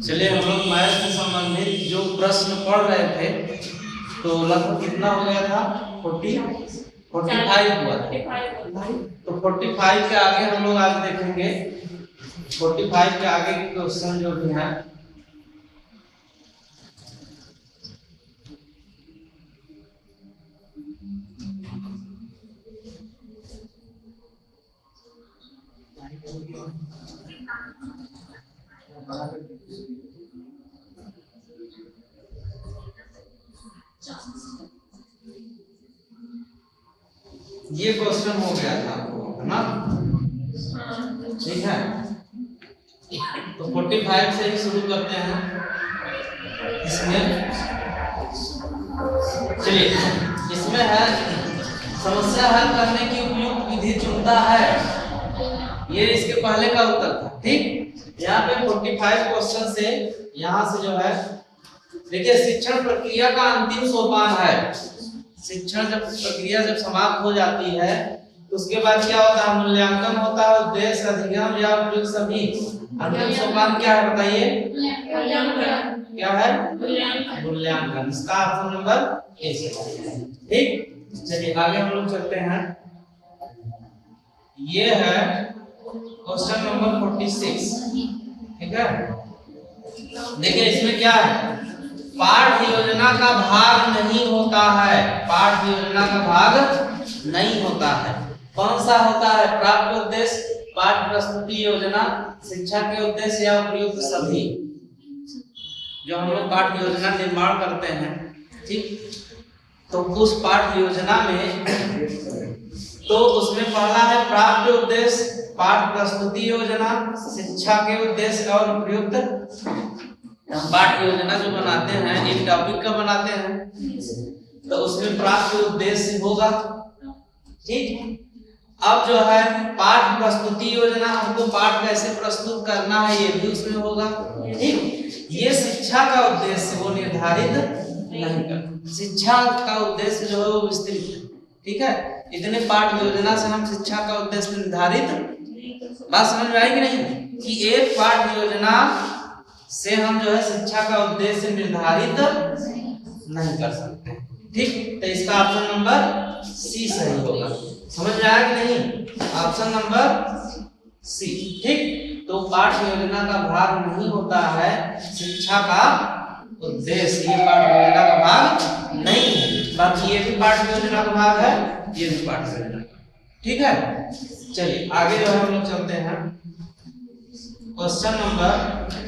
चलिए हम लोग मैथ से संबंधित जो प्रश्न पढ़ रहे थे तो लगभग कितना हो गया था 45 हुआ था। तो 45 के आगे हम लोग आज देखेंगे 45 के आगे के क्वेश्चन जो भी है ये क्वेश्चन हो गया था है ना, ठीक है। तो 45 से ही शुरू करते हैं इसमें। चलिए इसमें है समस्या हल करने की उपयुक्त विधि चुनता है, ये इसके पहले का उत्तर था, ठीक। यहाँ पे 45 क्वेश्चन से यहाँ से जो है देखिए शिक्षण प्रक्रिया का अंतिम सोपान है। शिक्षण जब प्रक्रिया जब समाप्त हो जाती है तो उसके बाद क्या होता है, मूल्यांकन होता है, उद्देश्य, अधिगम या उपयुक्त सभी। अंतिम सोपान क्या है बताइए, क्या है, मूल्यांकन। इसका ऑप्शन नंबर ए, ठीक। चलिए आगे हम लोग चलते हैं। ये है क्वेश्चन नंबर 46, ठीक है। देखिए इसमें क्या है, पाठ योजना का भाग नहीं होता है, पाठ योजना का भाग नहीं होता है। कौन सा होता है, प्राप्त उद्देश्य, पाठ प्रस्तुति योजना, शिक्षा के उद्देश्य या उपयुक्त सभी। जो हम लोग पाठ योजना निर्माण करते हैं, ठीक, तो उस पाठ योजना में तो उसमें पहला है प्राप्त उद्देश्य, पाठ प्रस्तुति योजना, शिक्षा के उद्देश्य और उपयुक्त। पाठ योजना जो बनाते हैं एक टॉपिक का बनाते हैं तो उसमें प्राप्त उद्देश्य होगा, ठीक। अब जो है पाठ प्रस्तुति योजना, हमको पाठ कैसे प्रस्तुत करना है ये भी उसमें होगा, ठीक। ये शिक्षा का उद्देश्य वो निर्धारित नहीं करता, शिक्षा का उद्देश्य जो है वो विस्तृत है, ठीक है। इतने पाठ योजना से हम शिक्षा का उद्देश्य निर्धारित, बात समझ में आएगी नहीं, कि एक पाठ योजना से हम जो है शिक्षा का उद्देश्य निर्धारित नहीं कर सकते, ठीक। तो इसका ऑप्शन नंबर सी सही होगा। समझ में आया कि नहीं, ऑप्शन नंबर सी, ठीक। तो पाठ योजना का भाग नहीं होता है शिक्षा का उद्देश्य, ये पाठ योजना का भाग नहीं है। बाकी ये भी पाठ योजना का भाग है, ये भी पाठ योजना का, ठीक है। चलिए आगे जो है हम लोग चलते हैं क्वेश्चन नंबर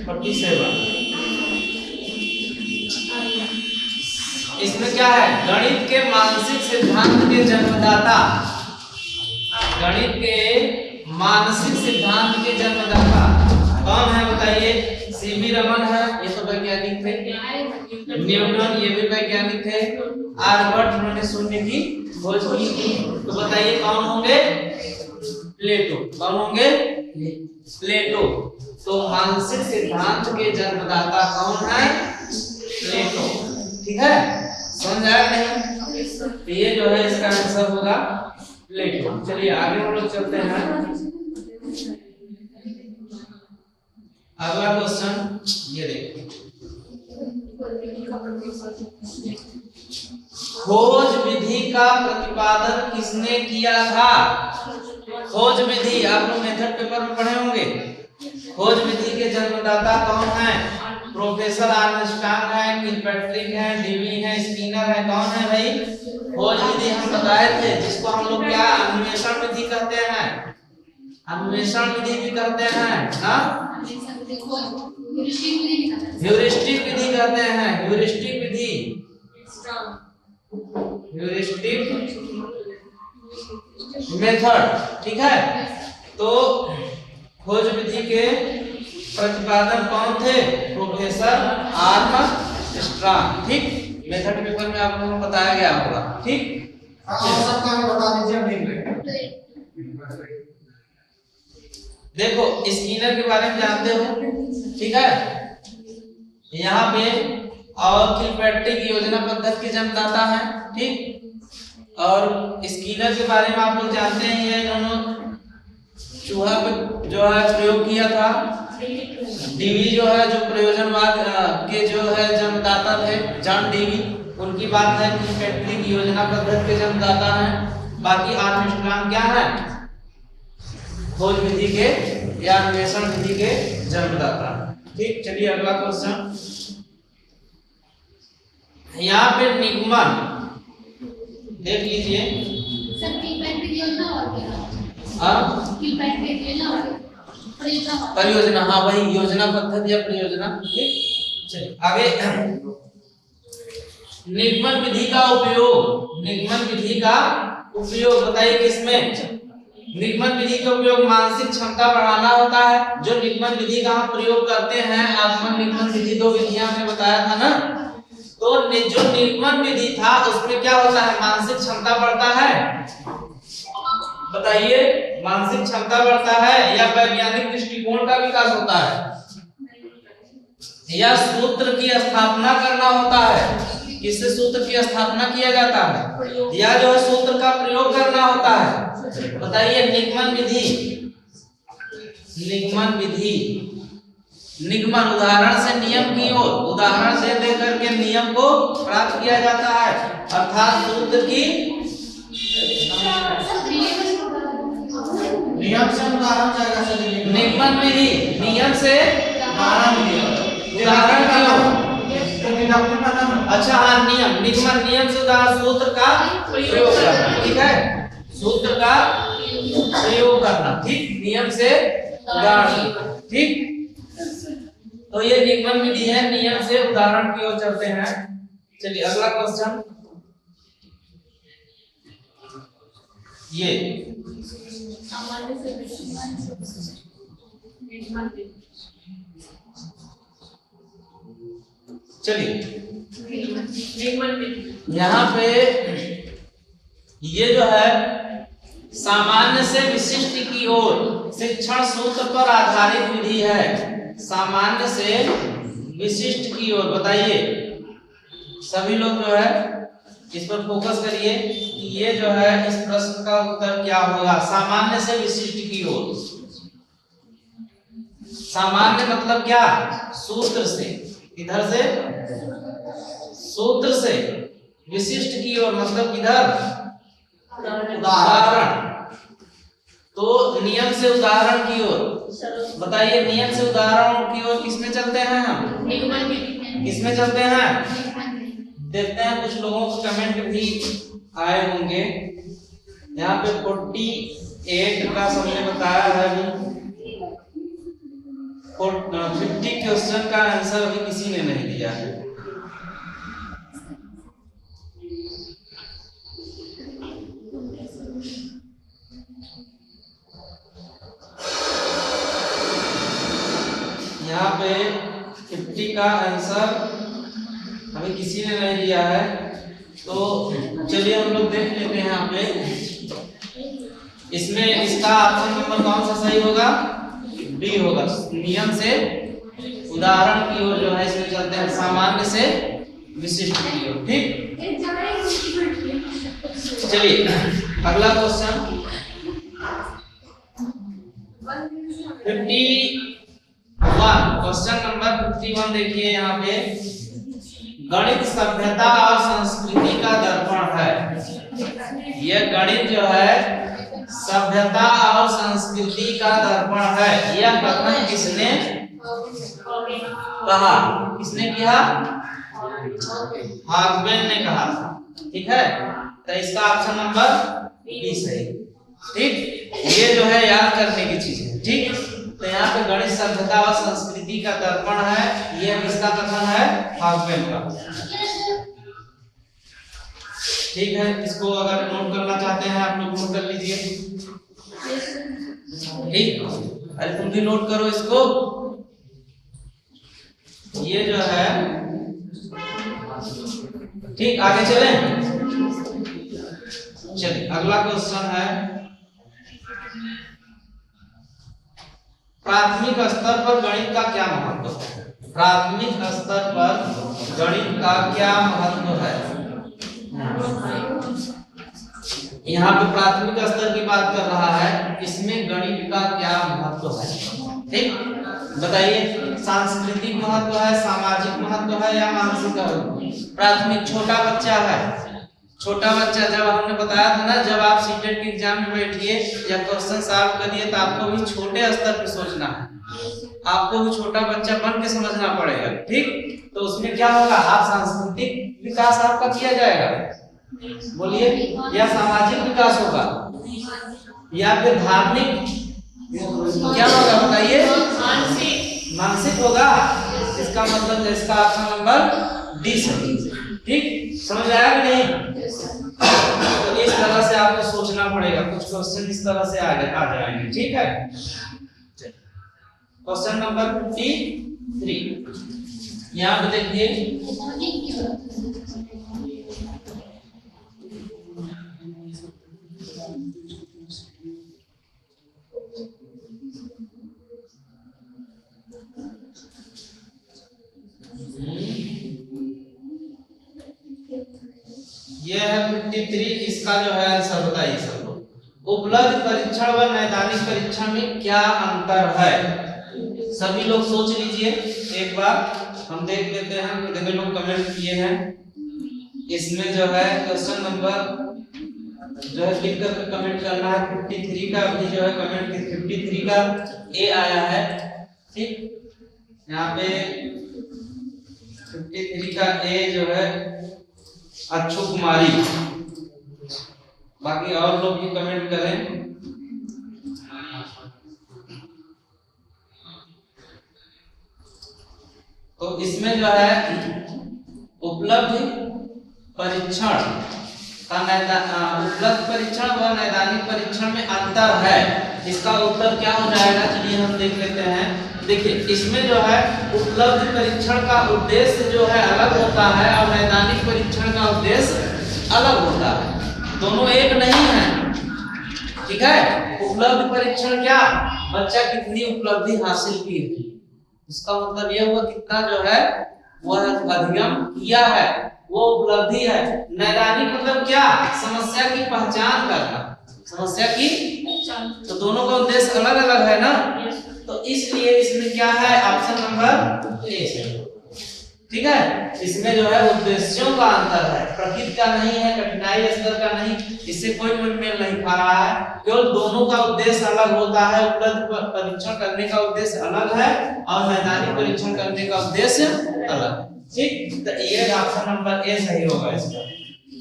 47। इसमें क्या है, गणित के मानसिक सिद्धांत के जन्मदाता, गणित के मानसिक सिद्धांत के जन्मदाता कौन है बताइए। सीवी रमन है, ये तो वैज्ञानिक थे। न्यूटन, ये भी वैज्ञानिक थे। आर्यभट्ट, उन्होंने शून्य की खोज की थी। तो बताइए कौन होंगे, प्लेटो। कौन होंगे, प्लेटो। तो मानसिक सिद्धांत के जन्मदाता कौन है, प्लेटो, ठीक है। समझ आया नहीं, तो ये जो है इसका आंसर होगा प्लेटो। चलिए आगे हम लोग चलते हैं। अगला क्वेश्चन ये देखिए, खोज विधि का प्रतिपादन किसने किया था। खोज विधि आप लोग मेथड पेपर में पढ़े होंगे। खोज विधि के जन्मदाता कौन है, प्रोफेसर आर्मस्ट्रांग है, किलपैट्रिक है, डीवी है, स्किनर है। कौन है भाई, खोज विधि हम बताए थे, जिसको हम लोग क्या अन्वेषण विधि कहते हैं, अन्वेषण विधि भी कहते हैं ना, ह्यूरिस्टिक विधि कहते हैं, ह्यूरिस्टिक विधि, ह्यूरिस्टिक मेथड, ठीक है। तो खोज विधि के प्रतिपादन कौन थे, प्रोफेसर आर्मस्ट्रांग, ठीक। मेथड पेपर में आप लोगों को बताया गया होगा, ठीक। बता दीजिए। देखो स्किनर के बारे में जानते हो, ठीक है। यहाँ पे और किलपैट्रिक योजना पद्धति के जन्मदाता है, ठीक। और स्किनर के बारे में आप लोग जानते हैं, ये दोनों चूहा पे जो है प्रयोग किया था। डीवी जो है जो प्रयोजनवाद के जो है जन्मदाता थे, जॉन डीवी, उनकी बात है कि पेंटलिक योजना पद्धति के जन्मदाता हैं। बाकी आर्मस्ट्रांग क्या है, खोज विधि के या अन्वेषण विधि के जन्मदाता। ठीक, चलिए अगला क्वेश्चन। यहाँ पे निगमन देख लीजिए। परियोजना, हाँ वही योजना पद्धति या परियोजना। ठीक, चलिए आगे। निगमन विधि का उपयोग, निगमन विधि का उपयोग बताइए किसमें? निगमन विधि का उपयोग मानसिक क्षमता बढ़ाना होता है। जो निगमन विधि का हम प्रयोग करते हैं, आगमन निगमन विधि दो विधियां हमने बताया था ना। तो जो निगमन विधि था उसमें क्या होता है, मानसिक क्षमता बढ़ता है। बताइए, मानसिक क्षमता बढ़ता है या वैज्ञानिक दृष्टिकोण का विकास होता है या सूत्र की स्थापना करना होता है? किससे सूत्र की स्थापना किया जाता है या जो है सूत्र का प्रयोग करना होता है? बताइए। निगमन विधि, निगमन विधि, निगमन उदाहरण से नियम की ओर, उदाहरण से देकर के नियम को प्राप्त किया जाता है, अर्थात सूत्र की नियम से उदाहरण जाएगा। निगमन विधि नियम से उदाहरण की ओर। अच्छा हाँ, नियम, निगमन नियम से उदाहरण, सूत्र का प्रयोग करना। ठीक है, सूत्र का प्रयोग करना। ठीक, नियम से उदाहरण। ठीक, तो ये निगमन विधि है, नियम से उदाहरण की ओर चलते हैं। चलिए अगला क्वेश्चन। ये चलिए यहाँ पे ये जो है सामान्य से विशिष्ट की ओर शिक्षण सूत्र पर आधारित विधि है। सामान्य से विशिष्ट की ओर, बताइए सभी लोग जो है इस पर फोकस करिए कि ये जो है इस प्रश्न का उत्तर क्या होगा। सामान्य से विशिष्ट की ओर, सामान्य मतलब क्या, सूत्र से, इधर से सूत्र से, विशिष्ट की ओर मतलब किधर, उदाहरण। तो नियम से उदाहरण की ओर, बताइए नियम से उदाहरण की ओर किसमें चलते हैं हम, किसमें चलते हैं? देखते हैं कुछ लोगों को कमेंट भी आए होंगे। यहाँ पे 48 का सबने बताया है, अभी 50 क्वेश्चन का आंसर अभी किसी ने नहीं दिया है। यहाँ पे 50 का आंसर अभी किसी ने नहीं दिया है। तो चलिए हम लोग देख लेते हैं यहाँ पे, इसमें इसका ऑप्शन नंबर कौन सा सही होगा? डी होगा। नियम से उदाहरण की ओर जो है इसमें चलते हैं, सामान्य से विशिष्ट की ओर। ठीक, चलिए अगला क्वेश्चन 51, क्वेश्चन नंबर 51 देखिए यहाँ पे, गणित सभ्यता और संस्कृति का दर्पण है। यह गणित जो है सभ्यता और संस्कृति का दर्पण है। यह कथन किसने कहा? किसने किया? हॉगबेन ने कहा था। ठीक है, तो इसका ऑप्शन नंबर बी सही। ठीक, ये जो है याद करने की चीज है। ठीक, तो यहाँ पे गणित सभ्यता और संस्कृति का दर्पण है, ये किसका कथन है? हॉगबेन का। ठीक है, इसको अगर नोट करना चाहते हैं आप लोग नोट कर लीजिए। ठीक, अरे तुम भी नोट करो इसको। ये जो है, ठीक, आगे चलें। चलिए अगला क्वेश्चन है, प्राथमिक स्तर पर गणित का क्या महत्व है? प्राथमिक स्तर पर गणित का क्या महत्व है? यहाँ पे प्राथमिक स्तर की बात कर रहा है इसमें गणित का क्या महत्व है? ठीक, बताइए। सांस्कृतिक महत्व है, सामाजिक महत्व है या मानसिक महत्व? प्राथमिक छोटा बच्चा है, छोटा बच्चा, जब हमने बताया था ना, जब आप सीटेट के एग्जाम में बैठिए या क्वेश्चन सॉल्व करिए तो आपको भी छोटे स्तर पे सोचना है, आपको भी छोटा बच्चा बन के समझना पड़ेगा। ठीक, तो उसमें क्या होगा, आप सांस्कृतिक विकास आपका किया जाएगा, बोलिए, या सामाजिक विकास होगा या फिर धार्मिक, क्या होगा बताइए? मानसिक होगा। इसका मतलब इसका ऑप्शन नंबर डी सही। ठीक, समझ आया कि नहीं? तो इस तरह से आपको सोचना पड़ेगा, कुछ क्वेश्चन इस तरह से आ जाएंगे। ठीक है, क्वेश्चन नंबर 53 यहाँ पे देखिए, ये है 53। इसका जो है आंसर बताइए सब लोग। उपलब्ध परीक्षण व नैदानिक परीक्षण में क्या अंतर है? सभी लोग सोच लीजिए एक बार, हम देख लेते हैं कितने लोग कमेंट किए हैं। इसमें जो है क्वेश्चन नंबर जो है लिख कर कमेंट करना है। 53 का अभी जो है कमेंट 53 का ए आया है। ठीक, यहाँ पे 53 का ए जो है अच्छू कुमारी, बाकी और लोग भी कमेंट करें। तो इसमें जो है उपलब्ध परीक्षण उपलब्ध परीक्षण व नैदानिक परीक्षण में अंतर है, इसका उत्तर क्या हो जाएगा? चलिए हम देख लेते हैं। देखिए, इसमें जो है उपलब्ध परीक्षण का उद्देश्य जो है अलग होता है और नैदानिक परीक्षण का उद्देश्य अलग होता है, दोनों एक नहीं है। ठीक है, उपलब्ध परीक्षण क्या, बच्चा कितनी उपलब्धि हासिल की, इसका मतलब यह हुआ कितना जो है वह अधिगम किया है, वो उपलब्धि है। नैदानिक मतलब क्या, समस्या की पहचान करना, समस्या की, तो दोनों का उद्देश्य अलग अलग है ना, तो इसलिए इसमें क्या है, ऑप्शन नंबर ए है। ठीक है, इसमें जो है उद्देश्यों का अंतर है, प्रकृति का नहीं है, कठिनाई स्तर का नहीं, इससे कोई मेल नहीं खा रहा है, केवल दोनों का उद्देश्य अलग होता है। उपलब्ध परीक्षण करने का उद्देश्य अलग है और नैदानिक परीक्षण करने का उद्देश्य अलग है। ठीक, तो ये ऑप्शन नंबर ए सही होगा इसका।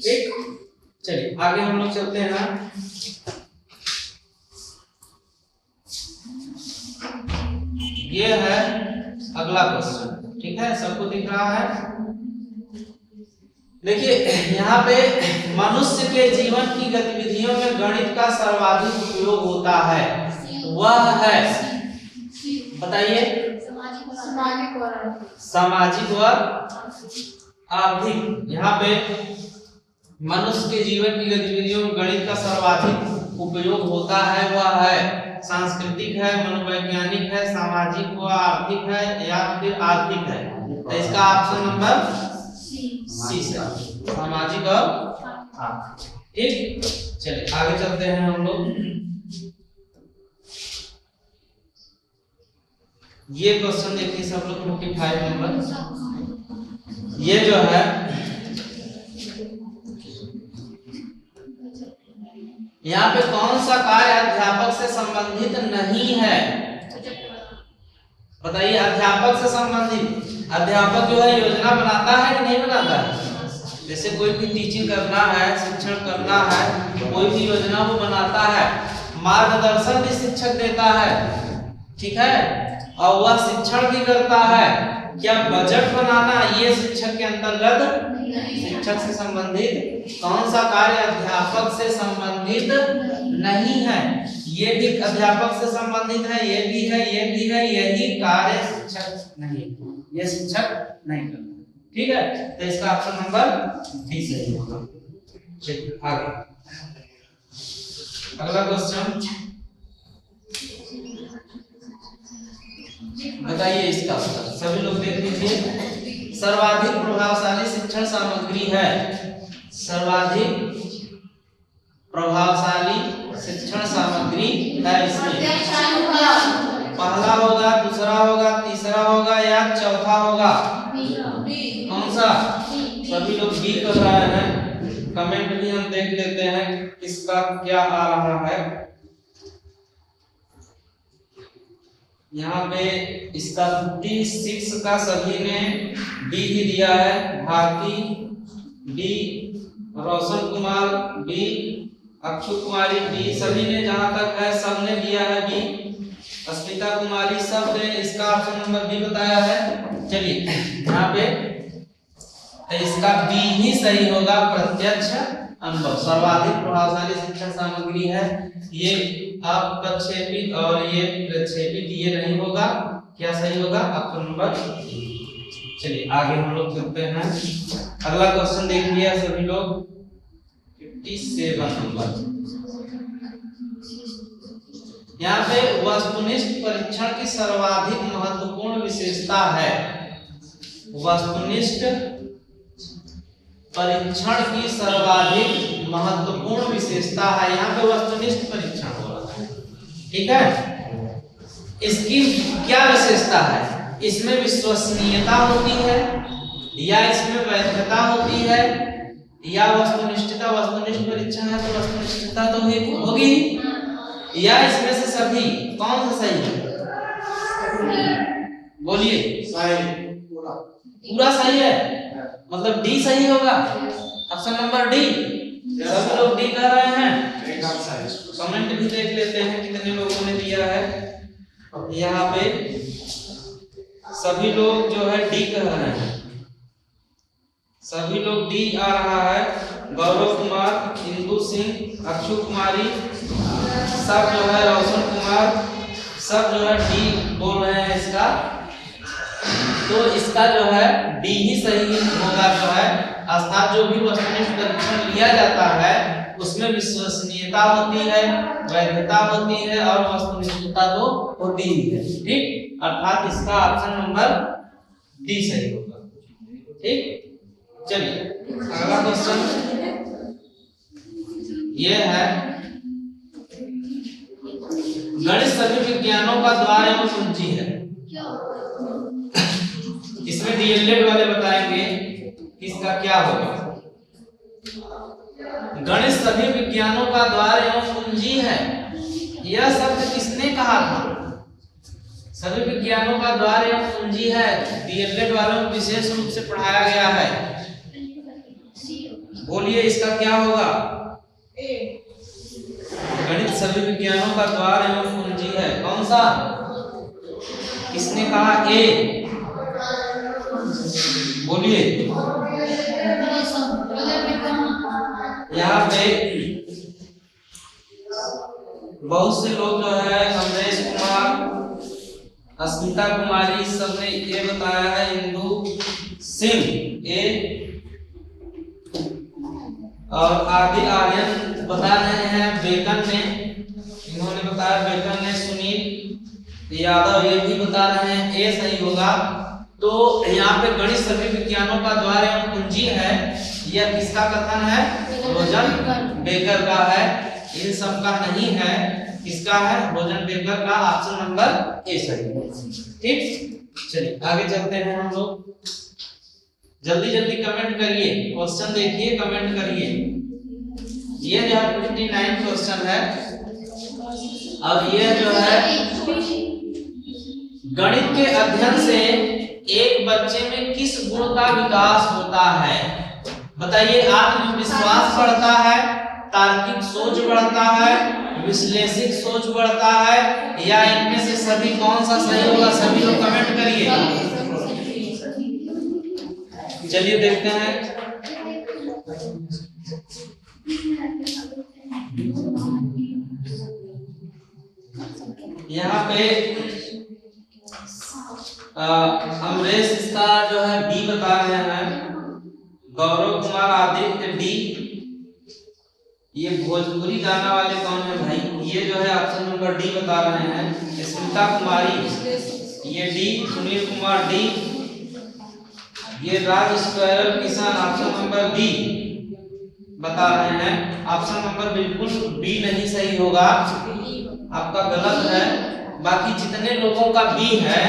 ठीक, चलिए आगे हम लोग चलते हैं। ये है अगला क्वेश्चन। ठीक है, सबको दिख रहा है? देखिए, यहाँ पे मनुष्य के जीवन की गतिविधियों में गणित का सर्वाधिक उपयोग होता है, वह है, बताइए? सामाजिक व आर्थिक। यहाँ पे मनुष्य के जीवन की गतिविधियों में गणित का सर्वाधिक उपयोग होता है, वह है सांस्कृतिक है, मनोवैज्ञानिक है, सामाजिक व आर्थिक है या फिर आर्थिक है। तो इसका ऑप्शन नंबर सी है, सामाजिक और आर्थिक। ठीक, चलिए आगे चलते हैं हम लोग। ये क्वेश्चन देखिए सब लोग, 55 नंबर। ये जो है यहाँ पे कौन सा कार्य अध्यापक से संबंधित नहीं है? बताइए, अध्यापक से संबंधित। अध्यापक जो है योजना बनाता है कि नहीं बनाता है? जैसे कोई भी टीचिंग करना है, शिक्षण करना है, कोई भी योजना वो बनाता है, मार्गदर्शन भी शिक्षक देता है। ठीक है, और वह शिक्षण भी करता है। क्या बजट बनाना ये शिक्षक के अंतर्गत? शिक्षक से संबंधित कौन सा कार्य अध्यापक से संबंधित नहीं है? ये भी अध्यापक से संबंधित है, ये भी है, ये भी है, यही कार्य शिक्षक नहीं, ये शिक्षक नहीं करता। ठीक है, तो इसका ऑप्शन नंबर डी सही होगा। चलिए आगे अगला क्वेश्चन बताइए, इसका उत्तर सभी लोग देख लीजिए। सर्वाधिक प्रभावशाली शिक्षण सामग्री है, सर्वाधिक प्रभावशाली शिक्षण परीक्षण सामग्री है इसमें? पहला होगा, दूसरा होगा, तीसरा होगा या चौथा होगा? कौन सा? सभी लोग बी कर रहे हैं। कमेंट भी हम देख लेते हैं किसका क्या आ रहा है। यहाँ पे इसका 56 का सभी ने बी ही दिया है। भारती बी, रोशन कुमार बी, अक्षु कुमारी बी, सभी ने जहां तक है सबने दिया है बी। अस्मिता कुमारी सब ने इसका ऑप्शन नंबर बी बताया है। चलिए यहाँ पे इसका बी ही सही होगा, प्रत्यक्ष अनुभव सर्वाधिक प्रभावशाली शिक्षण सामग्री है। ये आप प्रक्षेपित और ये प्रक्षेपित ये नहीं होगा। क्या सही होगा? Option number. चलिए आगे हम लोग चलते हैं। अगला क्वेश्चन देखिए सभी लोग, 57 नंबर। यहाँ पे वस्तुनिष्ठ परीक्षण की सर्वाधिक महत्वपूर्ण विशेषता है। वस्तुनिष्ठ परीक्षण की सर्वाधिक महत्वपूर्ण विशेषता है। यहाँ पे वस्तुनिष्ठ परीक्षण हो रहा है, ठीक है। इसकी क्या विशेषता है? इसमें विश्वसनीयता होती है या इसमें वैधता होती है या वस्तुनिष्ठता? वस्तुनिष्ठ परीक्षण है तो वस्तुनिष्ठता तो होगी, या इसमें से सभी? कौन सा सही है? बोलिए। पूरा सही है, मतलब डी सही होगा। ऑप्शन नंबर डी, सभी लोग डी कर रहे हैं। कमेंट भी देख लेते हैं कितने लोगों ने दिया है। यहाँ पे सभी लोग जो है डी कर रहे हैं, सभी लोग डी आ रहा है। गौरव कुमार, इंदु सिंह, अक्षु कुमारी, सब जो है रोशन कुमार, सब जो है डी बोल रहे हैं इसका। तो इसका जो है डी ही सही होगा। जो है अर्थात जो भी वस्तुनिष्ठ परीक्षण लिया जाता है उसमें विश्वसनीयता होती है, वैधता होती है और वस्तुनिष्ठता तो होती ही है, ठीक। अर्थात इसका ऑप्शन नंबर डी सही होगा, ठीक। चलिए अगला क्वेश्चन ये है, गणित सभी विज्ञानों का द्वार एवं कुंजी है। इसमें डीएलएड वाले बताएंगे इसका क्या होगा। गणित सभी विज्ञानों का द्वार एवं कुंजी है, यह शब्द किसने कहा था? सभी विज्ञानों का द्वार एवं कुंजी है, डीएलएड वालों को विशेष रूप से पढ़ाया गया है। बोलिए इसका क्या होगा? गणित सभी विज्ञानों का द्वार एवं कुंजी है, कौन सा? किसने कहा? ए। बोलिए। यहाँ पे बहुत से लोग जो है अमरेश कुमार, अस्मिता कुमारी सबने ये बताया है। इंदु सिंह ए और आदि आर्यन बता रहे हैं। बेकन ने, इन्होंने बताया, बेकन ने, सुनील यादव ये भी बता रहे हैं ए सही होगा। तो यहाँ पे गणित सभी विज्ञानों का द्वार एवं कुंजी है, यह किसका कथन है? रोजन बेकर का है, इन सब का नहीं है। किसका है? रोजन बेकर का। ऑप्शन नंबर ए सही है, ठीक। चलिए आगे चलते हैं हम लोग। जल्दी जल्दी कमेंट करिए, क्वेश्चन देखिए, कमेंट करिए। ये जो है 59 क्वेश्चन है और ये जो है गणित के अध्ययन से एक बच्चे में किस गुण का विकास होता है? बताइए। आत्मविश्वास बढ़ता है, तार्किक सोच बढ़ता है, विश्लेषिक सोच बढ़ता है, या इनमें से सभी कौन सा सही होगा? सभी लोग कमेंट करिए। चलिए देखते हैं। यहाँ पे अमरेश इसका जो है बी बता रहे हैं, गौरव कुमार आदित्य डी। ये भोजपुरी गाना वाले कौन है भाई? ये जो है ऑप्शन नंबर डी बता रहे हैं। स्मिता कुमारी ये डी, सुनील कुमार डी, ये राज स्क्वायर किसान ऑप्शन नंबर बी बता रहे हैं। ऑप्शन नंबर बिल्कुल बी नहीं सही होगा, आपका गलत है। बाकी जितने लोगों का बी है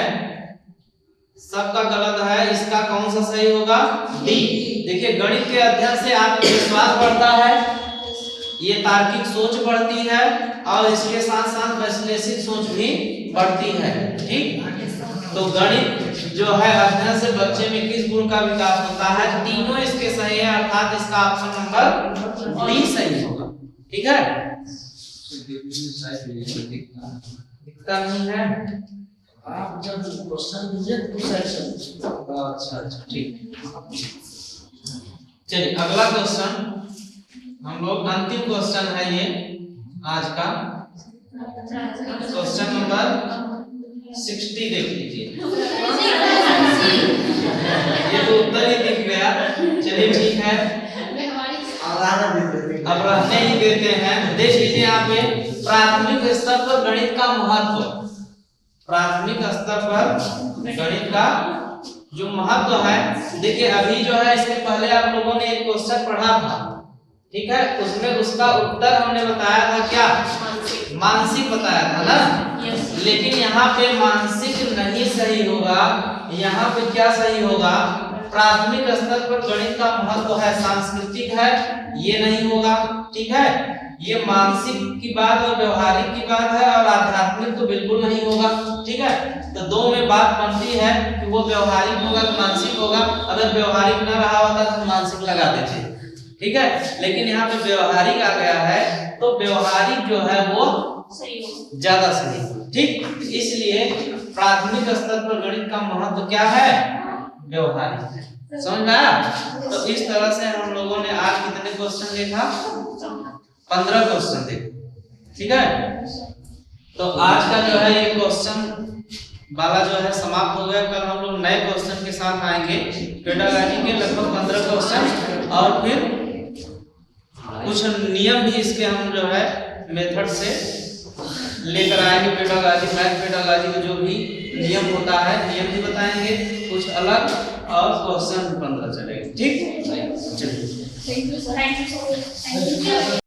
सबका गलत है, इसका कौन सा सही होगा? डी। देखिए गणित के अध्ययन से आत्मविश्वास बढ़ता है, ये तार्किक सोच बढ़ती है और इसके साथ साथ विश्लेषिक सोच भी बढ़ती है। ठीक, तो गणित जो है अध्ययन से बच्चे में किस गुण का विकास होता है? तीनों इसके सही है, अर्थात इसका ऑप्शन नंबर डी सही होगा। ठीक है, दिखता नहीं है आप जब क्वेश्चन दीजिए तो सेक्शन। अच्छा ठीक। चलिए अगला क्वेश्चन, हम लोग अंतिम क्वेश्चन है ये आज का, क्वेश्चन नंबर 60 देख लीजिए। ये तो उत्तर ही दिख गया। चलिए ठीक है, अब रहने ही देते हैं। देख लीजिए यहाँ पे प्राथमिक स्तर पर गणित का महत्व, प्राथमिक स्तर पर गणित का जो महत्व है, देखिए अभी जो है इसके पहले आप लोगों ने एक क्वेश्चन पढ़ा था, ठीक है, उसमें उसका उत्तर हमने बताया था क्या? मानसिक बताया था ना। लेकिन यहाँ पे मानसिक नहीं सही होगा, यहाँ पे क्या सही होगा? प्राथमिक स्तर पर गणित का महत्व है, सांस्कृतिक है, ये नहीं होगा। ठीक है, ये मानसिक की बात और व्यवहारिक की बात है, और आध्यात्मिक तो बिल्कुल नहीं होगा। ठीक है, तो दो में बात बनती है कि वो व्यवहारिक होगा कि मानसिक होगा। अगर व्यवहारिक न रहा होता तो मानसिक लगा देते। ठीक है, लेकिन यहाँ पे व्यवहारिक आ गया है, तो व्यवहारिक जो है वो ज्यादा सही। ठीक, इसलिए प्राथमिक स्तर पर गणित का महत्व क्या है? व्यवहारिक। समझ में आया? तो इस तरह से हम लोगों ने आज कितने क्वेश्चन देखा? 15 क्वेश्चन देखे। ठीक है, तो आज का जो है ये क्वेश्चन वाला जो है समाप्त हो गया। कल हम लोग नए क्वेश्चन के साथ आएंगे, पेडागॉजी के लगभग 15 क्वेश्चन, और फिर कुछ नियम भी इसके हम जो है मेथड से लेकर आएंगे। पेडागॉजी, मैथ पेडागॉजी का जो भी नियम होता है, नियम भी बताएंगे कुछ अलग, और क्वेश्चन 15 चलेंगे। ठीक, चलिए। Thank you so much.